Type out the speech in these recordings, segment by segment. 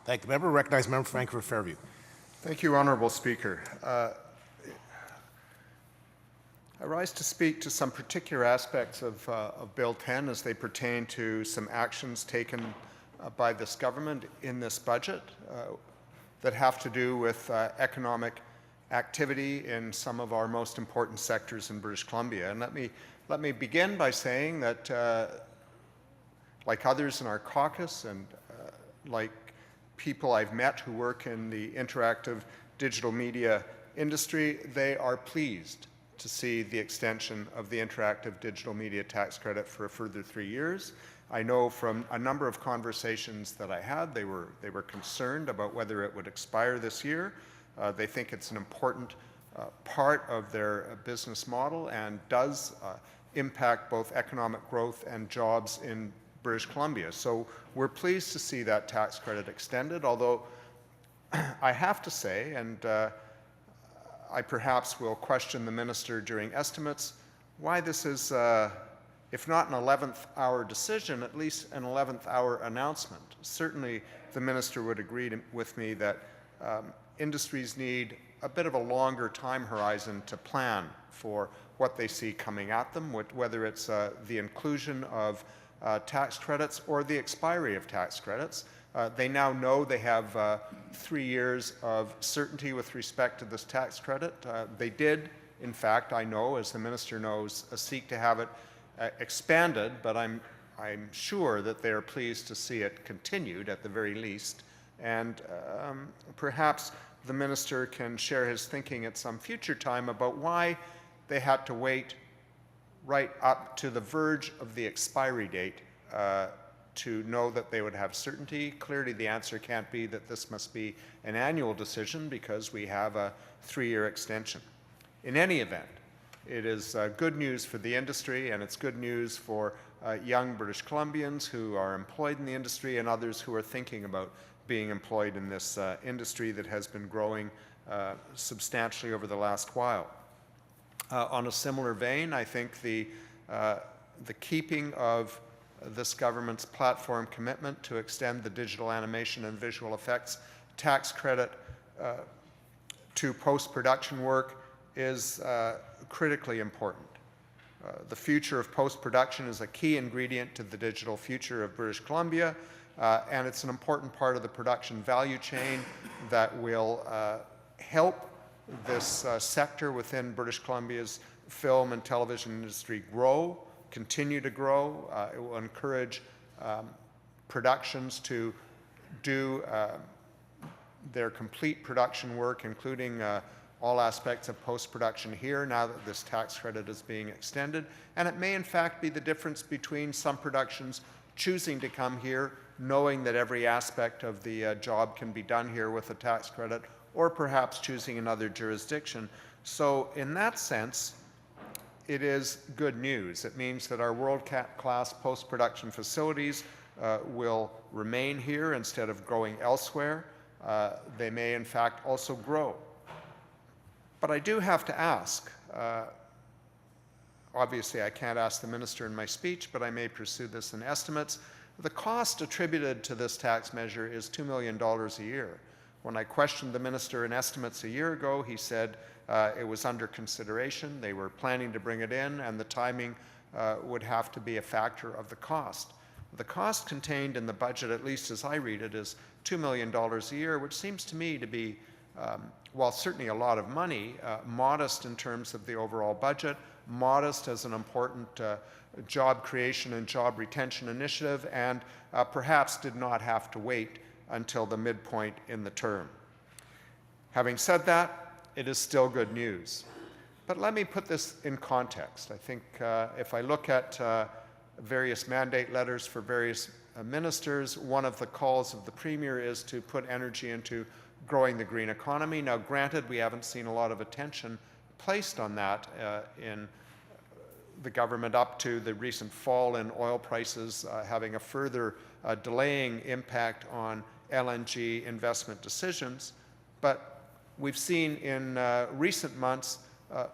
Thank you. Member recognized, member for Vancouver Fairview. Thank you, Honourable Speaker. I rise to speak to some particular aspects of Bill 10 as they pertain to some actions taken by this government in this budget that have to do with economic activity in some of our most important sectors in British Columbia. And let me begin by saying that, like others in our caucus and like people I've met who work in the interactive digital media industry, they are pleased to see the extension of the interactive digital media tax credit for a further 3 years. I know from a number of conversations that I had, they were concerned about whether it would expire this year. They think it's an important part of their business model and does impact both economic growth and jobs in British Columbia. So we're pleased to see that tax credit extended, although I have to say, and I perhaps will question the minister during estimates, why this is, if not an 11th hour decision, at least an 11th hour announcement. Certainly the minister would agree with me that industries need a bit of a longer time horizon to plan for what they see coming at them, whether it's the inclusion of tax credits or the expiry of tax credits. They now know they have 3 years of certainty with respect to this tax credit. They did, in fact, I know, as the minister knows, seek to have it expanded, but I'm sure that they are pleased to see it continued at the very least. And perhaps the minister can share his thinking at some future time about why they had to wait right up to the verge of the expiry date to know that they would have certainty. Clearly the answer can't be that this must be an annual decision because we have a 3-year extension. In any event, it is good news for the industry, and it's good news for young British Columbians who are employed in the industry and others who are thinking about being employed in this industry that has been growing substantially over the last while. On a similar vein, I think the keeping of this government's platform commitment to extend the digital animation and visual effects tax credit to post-production work is critically important. The future of post-production is a key ingredient to the digital future of British Columbia, and it's an important part of the production value chain that will help this sector within British Columbia's film and television industry grow, continue to grow. It will encourage productions to do their complete production work, including all aspects of post-production here now that this tax credit is being extended. And it may in fact be the difference between some productions choosing to come here, knowing that every aspect of the job can be done here with a tax credit, or perhaps choosing another jurisdiction. So in that sense, it is good news. It means that our world-class post-production facilities will remain here instead of going elsewhere. They may in fact also grow. But I do have to ask, obviously I can't ask the minister in my speech, but I may pursue this in estimates. The cost attributed to this tax measure is $2 million a year. When I questioned the minister in estimates a year ago, he said it was under consideration. They were planning to bring it in, and the timing would have to be a factor of the cost. The cost contained in the budget, at least as I read it, is $2 million a year, which seems to me to be, while certainly a lot of money, modest in terms of the overall budget, modest as an important job creation and job retention initiative, and perhaps did not have to wait until the midpoint in the term. Having said that, it is still good news. But let me put this in context. I think if I look at various mandate letters for various ministers, one of the calls of the Premier is to put energy into growing the green economy. Now, granted, we haven't seen a lot of attention placed on that in the government up to the recent fall in oil prices having a further delaying impact on LNG investment decisions. But we've seen in recent months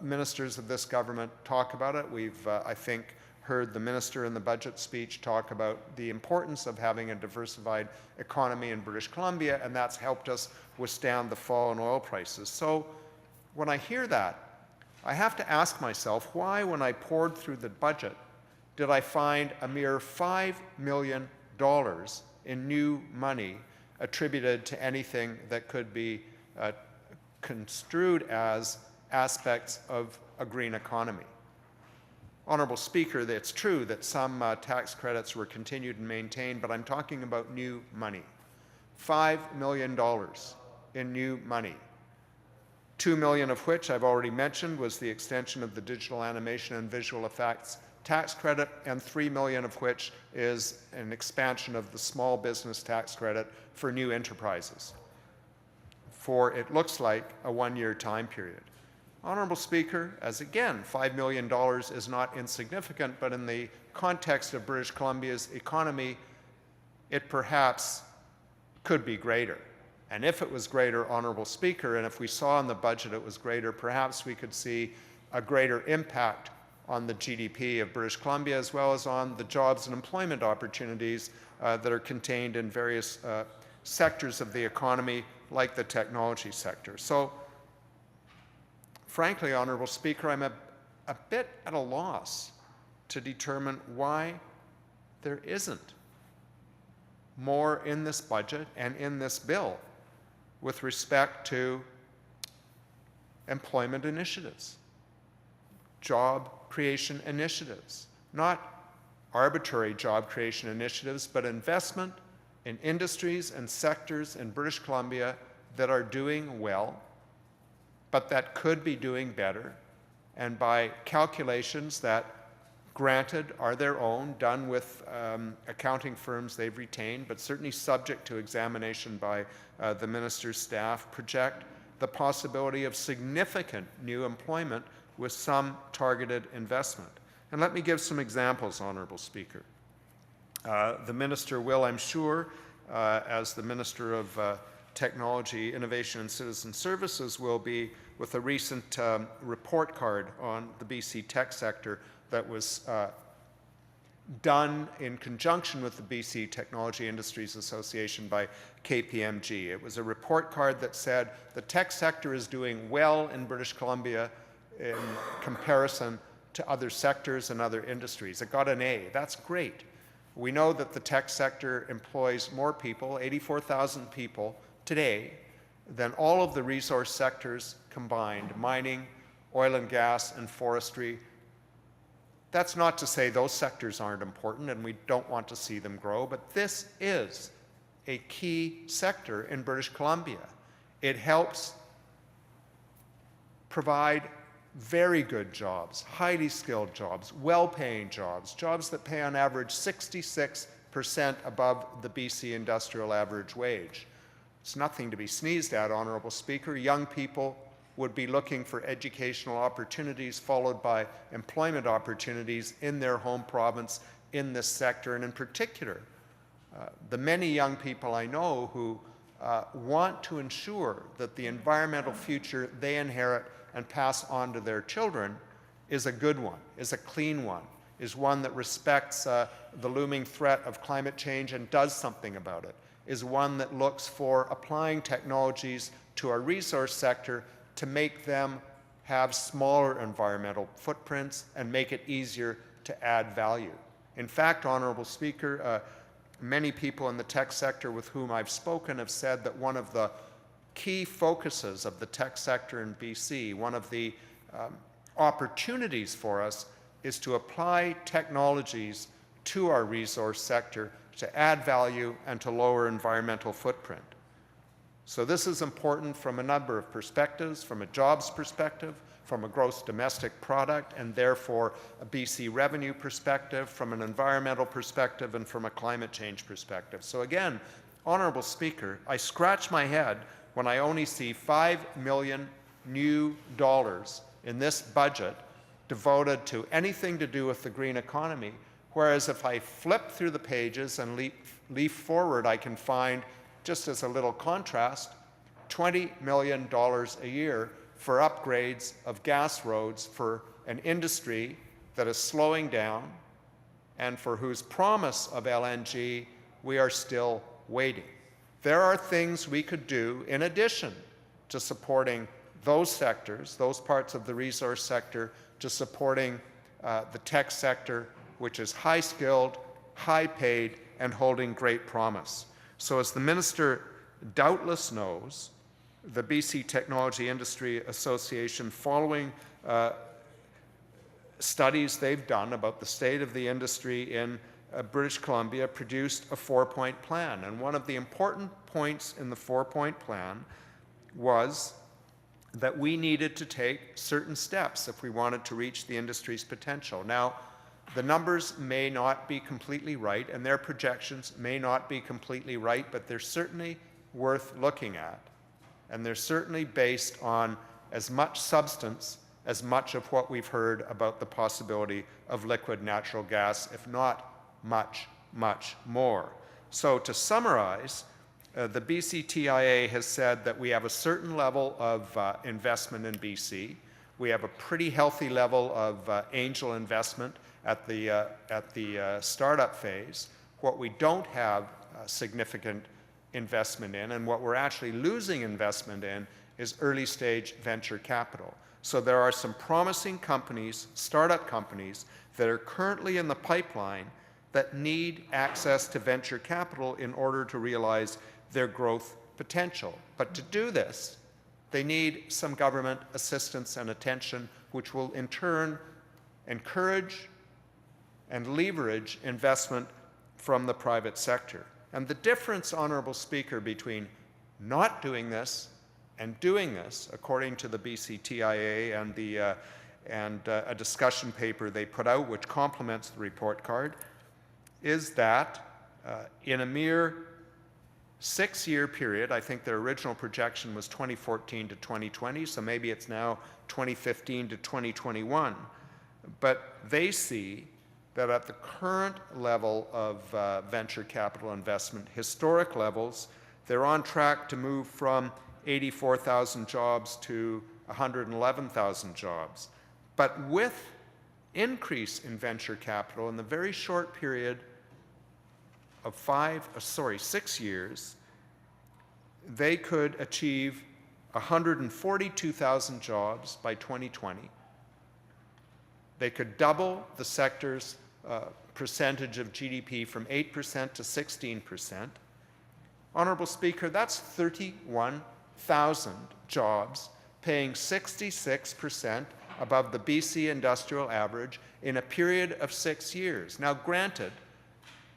ministers of this government talk about it. We've, I think, heard the minister in the budget speech talk about the importance of having a diversified economy in British Columbia, and that's helped us withstand the fall in oil prices. So when I hear that, I have to ask myself, why, when I poured through the budget, did I find a mere $5 million in new money attributed to anything that could be construed as aspects of a green economy? Honourable Speaker, it's true that some tax credits were continued and maintained, but I'm talking about new money. $5 million in new money. $2 million of which I've already mentioned was the extension of the digital animation and visual effects tax credit, and $3 million of which is an expansion of the small business tax credit for new enterprises for, it looks like, a one-year time period. Honourable Speaker, as again, $5 million is not insignificant, but in the context of British Columbia's economy, it perhaps could be greater. And if it was greater, Honourable Speaker, and if we saw in the budget it was greater, perhaps we could see a greater impact on the GDP of British Columbia, as well as on the jobs and employment opportunities that are contained in various sectors of the economy, like the technology sector. So, frankly, Honourable Speaker, I'm a bit at a loss to determine why there isn't more in this budget and in this bill with respect to employment initiatives, job creation initiatives, not arbitrary job creation initiatives, but investment in industries and sectors in British Columbia that are doing well, but that could be doing better, and by calculations that, granted, are their own, done with accounting firms they've retained, but certainly subject to examination by the minister's staff, project the possibility of significant new employment with some targeted investment. And let me give some examples, Honourable Speaker. The minister will, I'm sure, as the Minister of Technology, Innovation and Citizen Services, will be with a recent report card on the BC tech sector that was done in conjunction with the BC Technology Industries Association by KPMG. It was a report card that said the tech sector is doing well in British Columbia in comparison to other sectors and other industries. It got an A. That's great. We know that the tech sector employs more people, 84,000 people today, than all of the resource sectors combined, mining, oil and gas, and forestry. That's not to say those sectors aren't important and we don't want to see them grow, but this is a key sector in British Columbia. It helps provide very good jobs, highly skilled jobs, well-paying jobs, jobs that pay on average 66% above the BC industrial average wage. It's nothing to be sneezed at, Honourable Speaker. Young people would be looking for educational opportunities followed by employment opportunities in their home province in this sector, and in particular, the many young people I know who want to ensure that the environmental future they inherit and pass on to their children is a good one, is a clean one, is one that respects the looming threat of climate change and does something about it, is one that looks for applying technologies to our resource sector to make them have smaller environmental footprints and make it easier to add value. In fact, Honourable Speaker, many people in the tech sector with whom I've spoken have said that one of the key focuses of the tech sector in BC, one of the opportunities for us, is to apply technologies to our resource sector to add value and to lower environmental footprint. So this is important from a number of perspectives, from a jobs perspective, from a gross domestic product, and therefore a BC revenue perspective, from an environmental perspective, and from a climate change perspective. So again, Honourable Speaker, I scratch my head when I only see $5 million new dollars in this budget devoted to anything to do with the green economy, whereas if I flip through the pages and leaf forward, I can find, just as a little contrast, $20 million a year for upgrades of gas roads for an industry that is slowing down, and for whose promise of LNG we are still waiting. There are things we could do in addition to supporting those sectors, those parts of the resource sector, to supporting the tech sector, which is high-skilled, high-paid, and holding great promise. So as the Minister doubtless knows, the BC Technology Industry Association, following studies they've done about the state of the industry in British Columbia, produced a 4-point plan. And one of the important points in the 4-point plan was that we needed to take certain steps if we wanted to reach the industry's potential. Now, the numbers may not be completely right, and their projections may not be completely right, but they're certainly worth looking at. And they're certainly based on as much substance as much of what we've heard about the possibility of liquid natural gas, if not much, much more. So to summarize, the BCTIA has said that we have a certain level of investment in BC. We have a pretty healthy level of angel investment at the startup phase. What we don't have significant investment in, and what we're actually losing investment in, is early stage venture capital. So there are some promising companies, startup companies, that are currently in the pipeline that need access to venture capital in order to realize their growth potential. But to do this, they need some government assistance and attention, which will in turn encourage and leverage investment from the private sector. And the difference, Honourable Speaker, between not doing this and doing this, according to the BCTIA and a discussion paper they put out, which complements the report card, is that in a mere 6-year period, I think their original projection was 2014 to 2020, so maybe it's now 2015 to 2021, but they see that at the current level of venture capital investment, historic levels, they're on track to move from 84,000 jobs to 111,000 jobs. But with increase in venture capital in the very short period of 6 years, they could achieve 142,000 jobs by 2020. They could double the sector's percentage of GDP from 8% to 16%. Honourable Speaker, that's 31,000 jobs, paying 66% above the BC industrial average in a period of 6 years. Now, granted,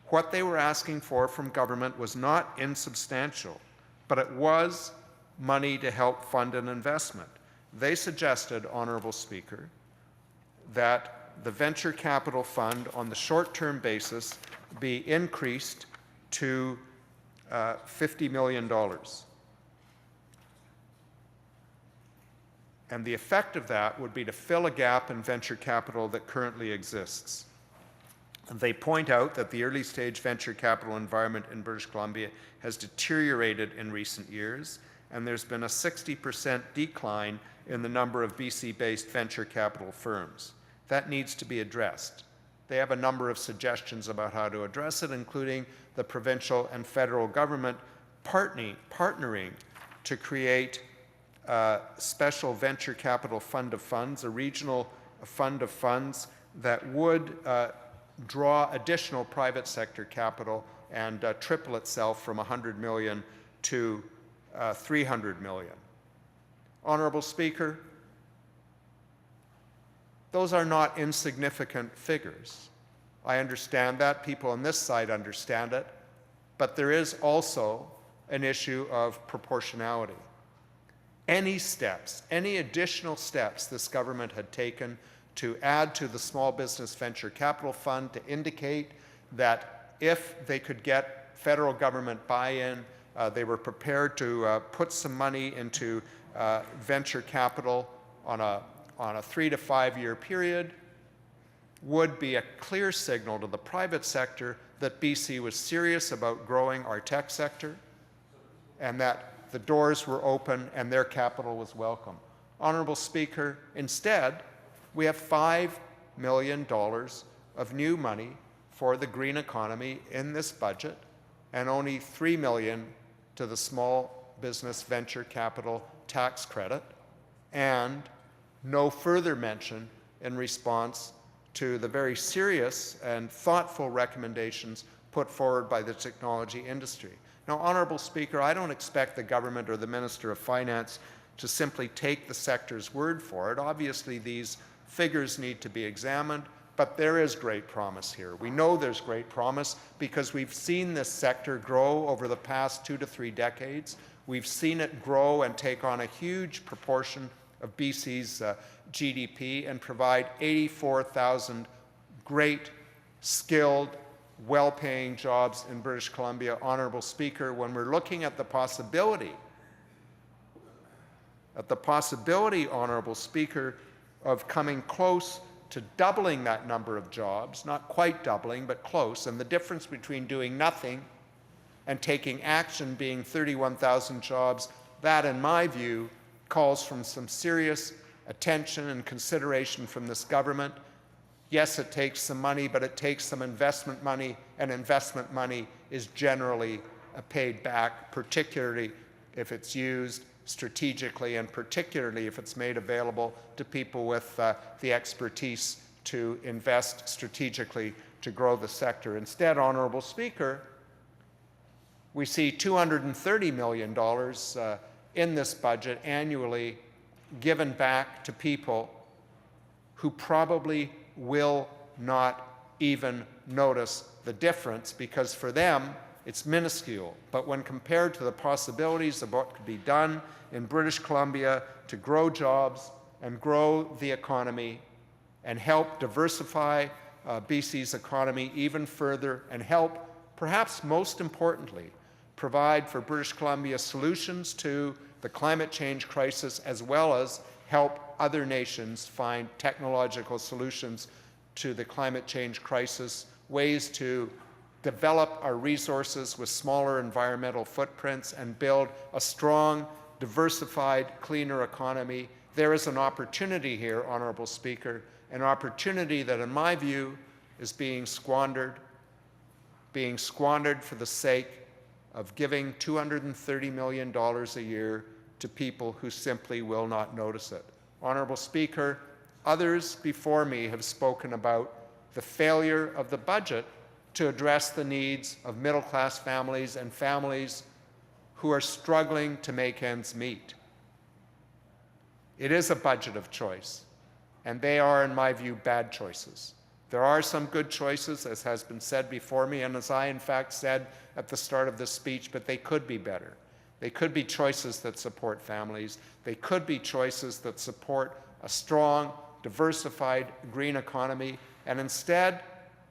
what they were asking for from government was not insubstantial, but it was money to help fund an investment. They suggested, Honourable Speaker, that the venture capital fund on the short-term basis be increased to $50 million. And the effect of that would be to fill a gap in venture capital that currently exists. And they point out that the early stage venture capital environment in British Columbia has deteriorated in recent years, and there's been a 60% decline in the number of BC-based venture capital firms. That needs to be addressed. They have a number of suggestions about how to address it, including the provincial and federal government partnering to create a special venture capital fund of funds, a regional fund of funds that would draw additional private sector capital and triple itself from $100 million to $300 million. Honourable Speaker, those are not insignificant figures. I understand that. People on this side understand it. But there is also an issue of proportionality. Any steps, any additional steps this government had taken to add to the Small Business Venture Capital Fund to indicate that if they could get federal government buy-in, they were prepared to put some money into venture capital on a 3 to 5 year period, would be a clear signal to the private sector that BC was serious about growing our tech sector and that the doors were open and their capital was welcome. Honourable Speaker, instead, we have $5 million of new money for the green economy in this budget, and only $3 million to the small business venture capital tax credit, and no further mention in response to the very serious and thoughtful recommendations put forward by the technology industry. Now, Honourable Speaker, I don't expect the government or the Minister of Finance to simply take the sector's word for it. Obviously, these figures need to be examined, but there is great promise here. We know there's great promise because we've seen this sector grow over the past 2 to 3 decades. We've seen it grow and take on a huge proportion of BC's GDP and provide 84,000 great, skilled, well-paying jobs in British Columbia. Honourable Speaker, when we're looking at the possibility, Honourable Speaker, of coming close to doubling that number of jobs, not quite doubling, but close, and the difference between doing nothing and taking action being 31,000 jobs, that, in my view, calls for some serious attention and consideration from this government. Yes, it takes some money, but it takes some investment money, and investment money is generally paid back, particularly if it's used strategically and particularly if it's made available to people with the expertise to invest strategically to grow the sector. Instead, Honourable Speaker, we see $230 million in this budget annually given back to people who probably will not even notice the difference because for them it's minuscule. But when compared to the possibilities of what could be done in British Columbia to grow jobs and grow the economy and help diversify BC's economy even further and help, perhaps most importantly, provide for British Columbia solutions to the climate change crisis as well as help other nations find technological solutions to the climate change crisis, ways to develop our resources with smaller environmental footprints and build a strong, diversified, cleaner economy. There is an opportunity here, Honourable Speaker, an opportunity that in my view is being squandered for the sake of giving $230 million a year to people who simply will not notice it. Honourable Speaker, others before me have spoken about the failure of the budget to address the needs of middle-class families and families who are struggling to make ends meet. It is a budget of choice, and they are, in my view, bad choices. There are some good choices, as has been said before me, and as I, in fact, said at the start of this speech, but they could be better. They could be choices that support families. They could be choices that support a strong, diversified green economy, and instead,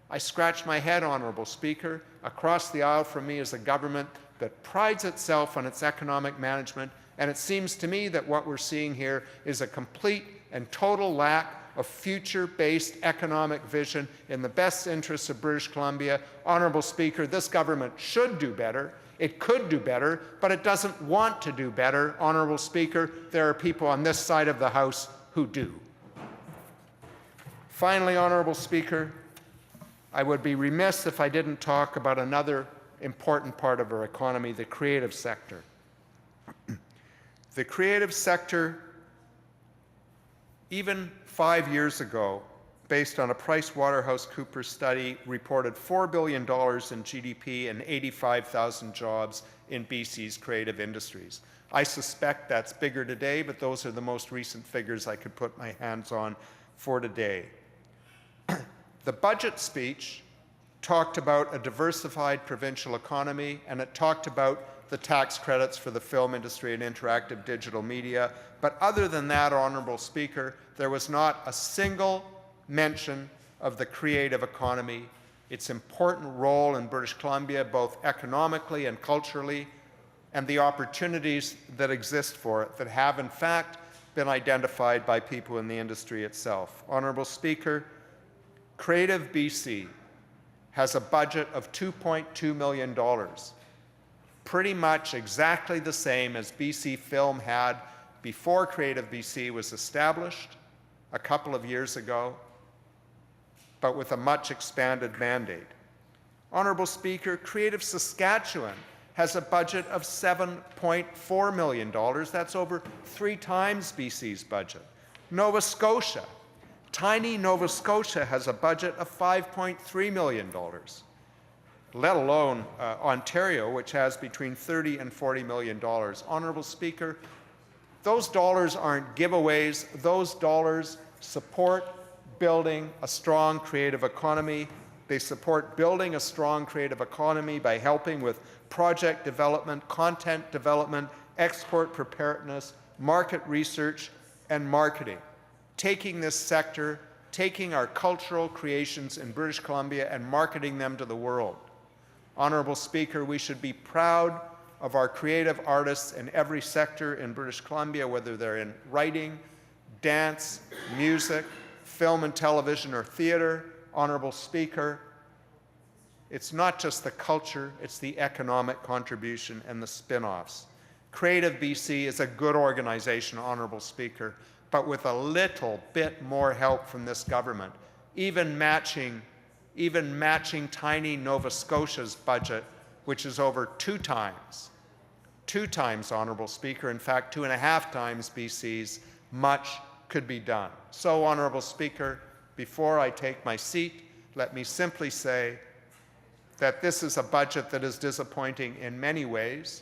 I scratch my head, Honourable Speaker. Across the aisle from me is a government that prides itself on its economic management, and it seems to me that what we're seeing here is a complete and total lack of future-based economic vision in the best interests of British Columbia. Honourable Speaker, this government should do better. It could do better, but it doesn't want to do better. Honourable Speaker, there are people on this side of the House who do. Finally, Honourable Speaker, I would be remiss if I didn't talk about another important part of our economy, the creative sector. The creative sector, even 5 years ago, based on a PricewaterhouseCoopers study, reported $4 billion in GDP and 85,000 jobs in BC's creative industries. I suspect that's bigger today, but those are the most recent figures I could put my hands on for today. The budget speech talked about a diversified provincial economy, and it talked about the tax credits for the film industry and interactive digital media. But other than that, Honourable Speaker, there was not a single mention of the creative economy, its important role in British Columbia, both economically and culturally, and the opportunities that exist for it that have, in fact, been identified by people in the industry itself. Honourable Speaker, Creative BC has a budget of $2.2 million, pretty much exactly the same as BC Film had before Creative BC was established a couple of years ago. but with a much expanded mandate. Honourable Speaker, Creative Saskatchewan has a budget of $7.4 million. That's over 3 times BC's budget. Nova Scotia, tiny Nova Scotia, has a budget of $5.3 million, let alone Ontario, which has between $30 and $40 million. Honourable Speaker, those dollars aren't giveaways. Those dollars support building a strong creative economy. They support building a strong creative economy by helping with project development, content development, export preparedness, market research, and marketing. Taking this sector, taking our cultural creations in British Columbia and marketing them to the world. Honourable Speaker, we should be proud of our creative artists in every sector in British Columbia, whether they're in writing, dance, music, film and television, or theatre. Honourable Speaker, it's not just the culture, it's the economic contribution and the spin-offs. Creative BC is a good organization, Honourable Speaker, but with a little bit more help from this government, even matching tiny Nova Scotia's budget, which is over 2 times, Honourable Speaker, in fact 2.5 times BC's, much could be done. So, Honourable Speaker, before I take my seat, let me simply say that this is a budget that is disappointing in many ways.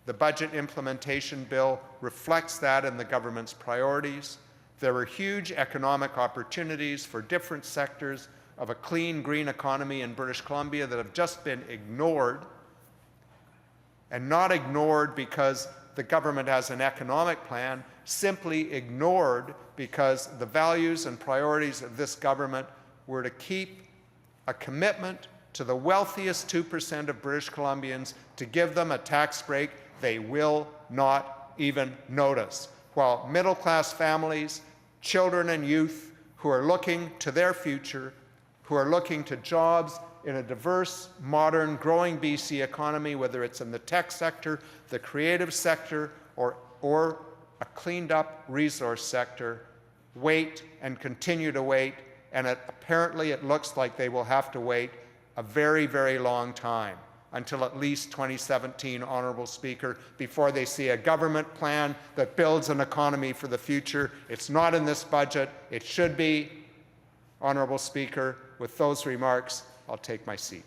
The budget implementation bill reflects that in the government's priorities. There are huge economic opportunities for different sectors of a clean, green economy in British Columbia that have just been ignored, and not ignored because the government has an economic plan, simply ignored because the values and priorities of this government were to keep a commitment to the wealthiest 2% of British Columbians, to give them a tax break they will not even notice, while middle-class families, children and youth who are looking to their future, who are looking to jobs in a diverse, modern, growing BC economy, whether it's in the tech sector, the creative sector, or a cleaned-up resource sector, wait and continue to wait, and apparently it looks like they will have to wait a very, very long time, until at least 2017, Honourable Speaker, before they see a government plan that builds an economy for the future. It's not in this budget. It should be. Honourable Speaker, with those remarks, I'll take my seat.